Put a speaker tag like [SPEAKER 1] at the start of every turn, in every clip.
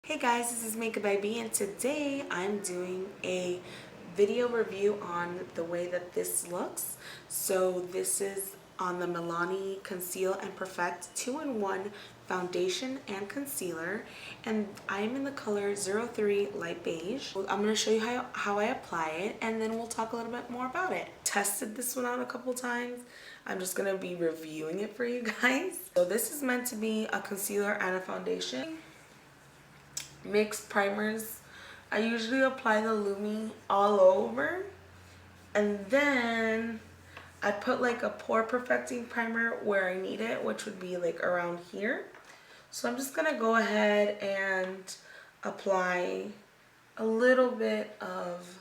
[SPEAKER 1] Hey guys, this is Makeup by B, and today I'm doing a video review on the way that this looks. So this is on the Milani Conceal and Perfect 2-in-1 foundation and concealer, and I'm in the color 03 Light Beige. I'm going to show you how I apply it, and then we'll talk a little bit more about it. Tested this one out a couple times. I'm just going to be reviewing it for you guys. So this is meant to be a concealer and a foundation. Mixed primers. I usually apply the Lumi all over, and then I put like a pore perfecting primer where I need it, which would be like around here. So I'm just gonna go ahead and apply a little bit of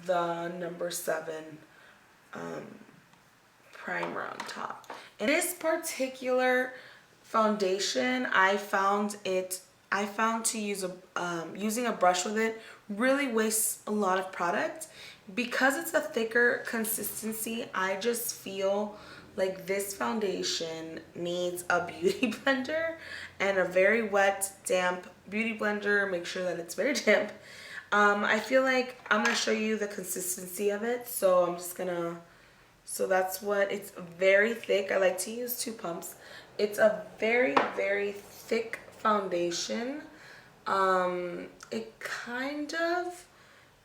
[SPEAKER 1] the number 7 primer on top. And this particular foundation, I found to use using a brush with it really wastes a lot of product. Because it's a thicker consistency, I just feel like this foundation needs a beauty blender and a very wet, damp beauty blender. Make sure that it's very damp. I feel like I'm gonna show you the consistency of it, so I'm just gonna, so that's what, it's very thick. I like to use 2 pumps. It's a very, very thick foundation. It kind of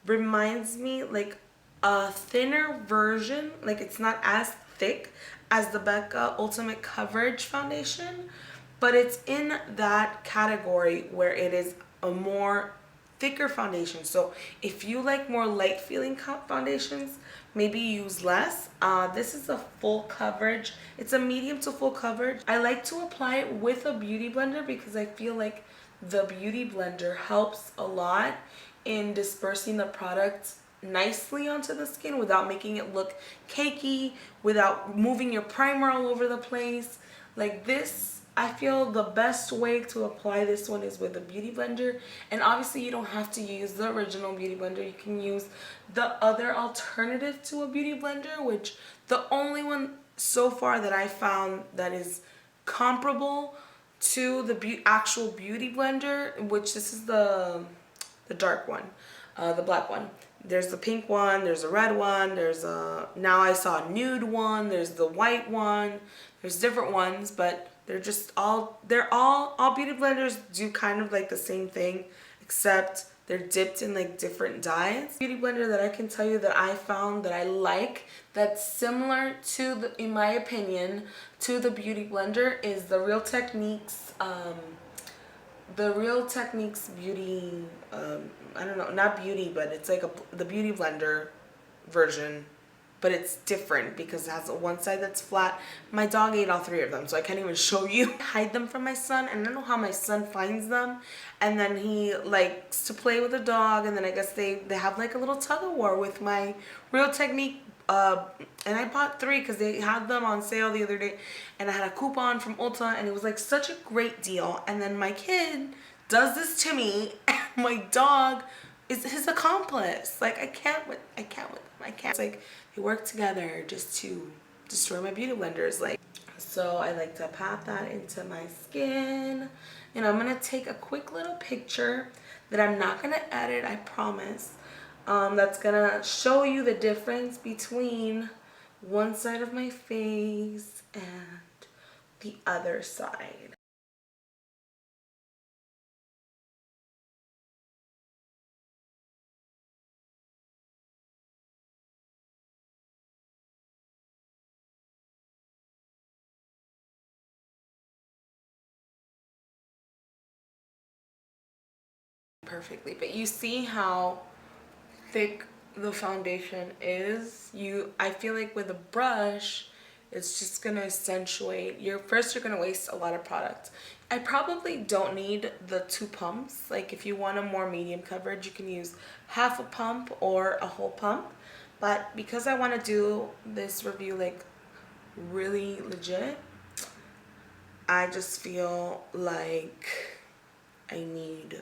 [SPEAKER 1] reminds me like a thinner version, like it's not as thick as the Becca Ultimate Coverage foundation, but it's in that category where it is a more thicker foundation. So if you like more light feeling foundations, maybe use less. This is a full coverage. It's a medium to full coverage. I like to apply it with a beauty blender because I feel like the beauty blender helps a lot in dispersing the product nicely onto the skin without making it look cakey, without moving your primer all over the place. Like this, I feel the best way to apply this one is with a beauty blender. And obviously you don't have to use the original beauty blender. You can use the other alternative to a beauty blender, which the only one so far that I found that is comparable to the actual beauty blender, which this is the dark one, the black one. There's the pink one, there's a red one, there's a, now I saw a nude one, there's the white one, there's different ones, but they're just all beauty blenders do kind of like the same thing, except they're dipped in like different dyes. Beauty blender that I can tell you that I found that I like, that's similar to the, in my opinion, to the beauty blender is the Real Techniques beauty, I don't know, not beauty, but it's like the beauty blender version, but it's different because it has one side that's flat. My dog ate all 3 of them, so I can't even show you. I hide them from my son, and I don't know how my son finds them, and then he likes to play with the dog, and then I guess they have like a little tug of war with my Real Technique. And I bought 3 because they had them on sale the other day, and I had a coupon from Ulta, and it was like such a great deal. And then my kid does this to me, and my dog is his accomplice. Like I can't with them. It's like they work together just to destroy my beauty blenders. Like, so I like to pat that into my skin, and I'm gonna take a quick little picture that I'm not gonna edit, I promise. That's gonna show you the difference between one side of my face and the other side. Perfectly, but you see how thick the foundation is. I feel like with a brush it's just gonna accentuate your, first you're gonna waste a lot of product. I probably don't need the 2 pumps. Like if you want a more medium coverage, you can use half a pump or a whole pump, but because I want to do this review like really legit, I just feel like I need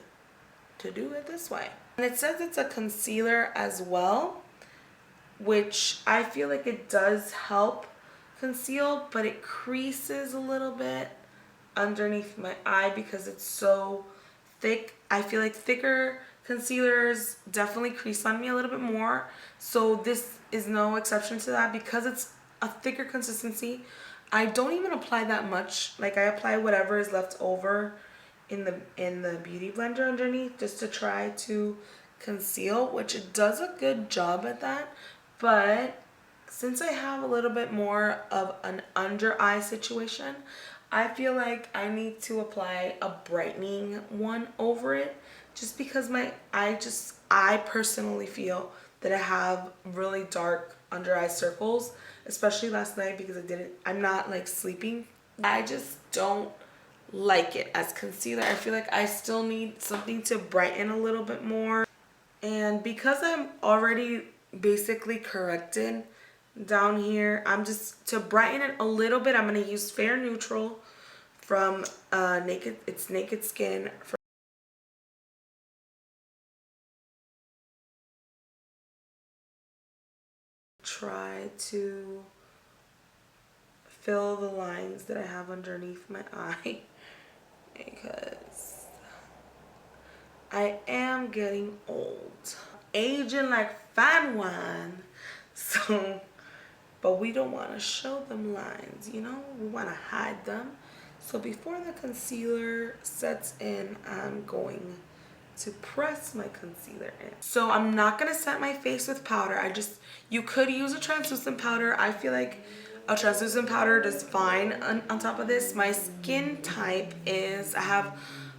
[SPEAKER 1] to do it this way. And it says it's a concealer as well, which I feel like it does help conceal, but it creases a little bit underneath my eye because it's so thick. I feel like thicker concealers definitely crease on me a little bit more. So this is no exception to that. Because it's a thicker consistency, I don't even apply that much. Like, I apply whatever is left over in the beauty blender underneath, just to try to conceal, which it does a good job at that. But since I have a little bit more of an under eye situation, I feel like I need to apply a brightening one over it, just because I personally feel that I have really dark under eye circles, especially last night, because I'm not like sleeping. I just don't like it as concealer. I feel like I still need something to brighten a little bit more. And because I'm already basically corrected down here, I'm just, to brighten it a little bit, I'm going to use Fair Neutral from Naked Skin. Try to fill the lines that I have underneath my eye, because I am getting old, aging like fine wine. So, but we don't want to show them lines, you know, we want to hide them. So before the concealer sets in, I'm going to press my concealer in. So I'm not gonna set my face with powder. You could use a translucent powder. I feel like a translucent powder does fine on top of this. My skin type is, right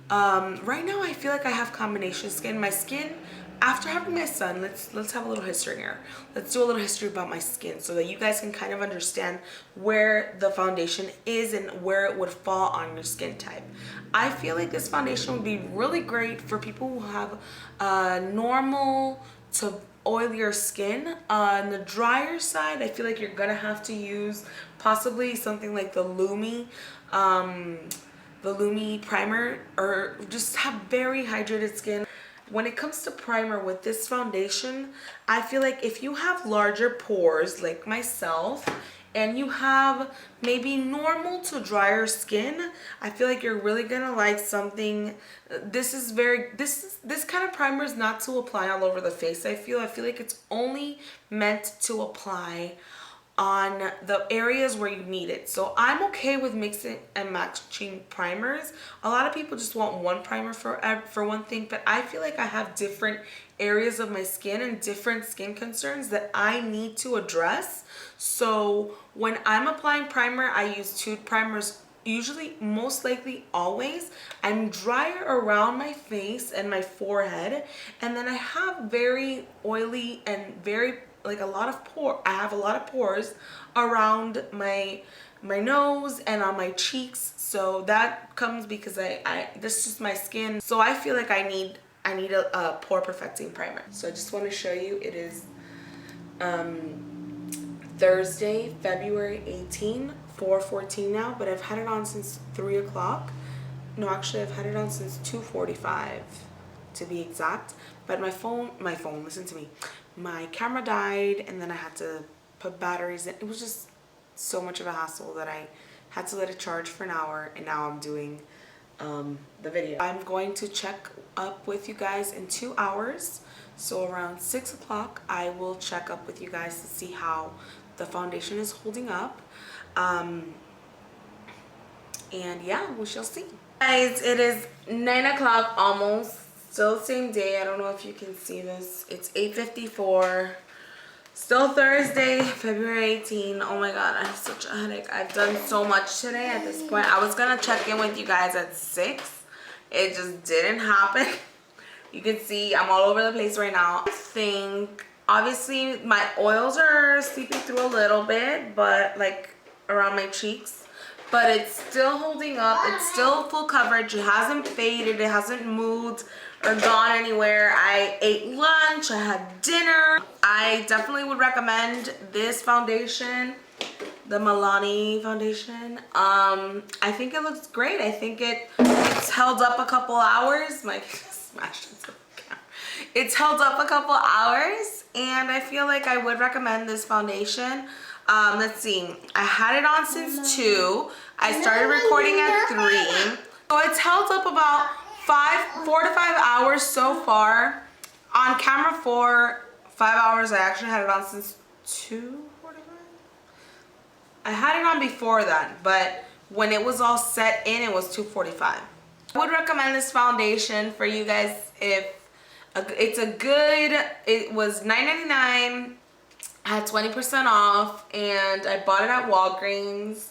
[SPEAKER 1] now I feel like I have combination skin. My skin, after having my son, let's have a little history here. Let's do a little history about my skin, so that you guys can kind of understand where the foundation is and where it would fall on your skin type. I feel like this foundation would be really great for people who have normal to oilier skin. On the drier side, I feel like you're gonna have to use possibly something like the Lumi primer, or just have very hydrated skin. When it comes to primer with this foundation, I feel like if you have larger pores like myself, and you have maybe normal to drier skin, I feel like you're really gonna like something. This kind of primer is not to apply all over the face. I feel like it's only meant to apply on the areas where you need it. So I'm okay with mixing and matching primers. A lot of people just want one primer for one thing, but I feel like I have different areas of my skin and different skin concerns that I need to address. So when I'm applying primer, I use two primers. Usually, most likely always, I'm drier around my face and my forehead, and then I have very oily and very, like, I have a lot of pores around my nose and on my cheeks. So that comes because this is just my skin. So I feel like I need a pore perfecting primer. So I just want to show you, it is Thursday, February 18, 4:14 now, but I've had it on since 3 o'clock. No, actually I've had it on since 2:45 to be exact. But my phone, listen to me. My camera died, and then I had to put batteries in. It was just so much of a hassle that I had to let it charge for an hour, and now I'm doing the video. I'm going to check up with you guys in 2 hours. So around 6 o'clock, I will check up with you guys to see how the foundation is holding up. And yeah, we shall see. Guys, it is 9 o'clock almost. Still the same day. I don't know if you can see this. It's 8:54. Still Thursday, February 18. Oh my god, I have such a headache. I've done so much today at this point. I was gonna check in with you guys at 6. It just didn't happen. You can see I'm all over the place right now. I think, obviously, my oils are seeping through a little bit, but like around my cheeks. But it's still holding up. It's still full coverage. It hasn't faded. It hasn't moved or gone anywhere. I ate lunch. I had dinner. I definitely would recommend this foundation, the Milani foundation. I think it looks great. I think it's held up a couple hours. My smashed into the camera. It's held up a couple hours, and I feel like I would recommend this foundation. Let's see. I had it on since 2. I started recording at 3. So it's held up about 4 to 5 hours so far. On camera for 5 hours. I actually had it on since 2:45. I had it on before that, but when it was all set in, it was 2:45. I would recommend this foundation for you guys if it's a good, it was $9.99. I had 20% off and I bought it at Walgreens.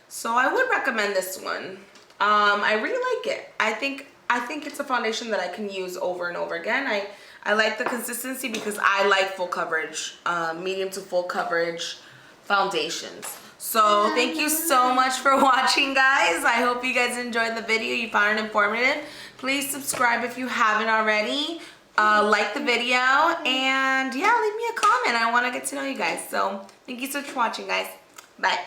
[SPEAKER 1] So I would recommend this one. I really like it. I think it's a foundation that I can use over and over again. I like the consistency because I like full coverage, medium to full coverage foundations. So thank you so much for watching, guys. I hope you guys enjoyed the video. You found it informative. Please subscribe if you haven't already. Like the video, and yeah, leave me a comment. I want to get to know you guys. So thank you so much for watching, guys. Bye.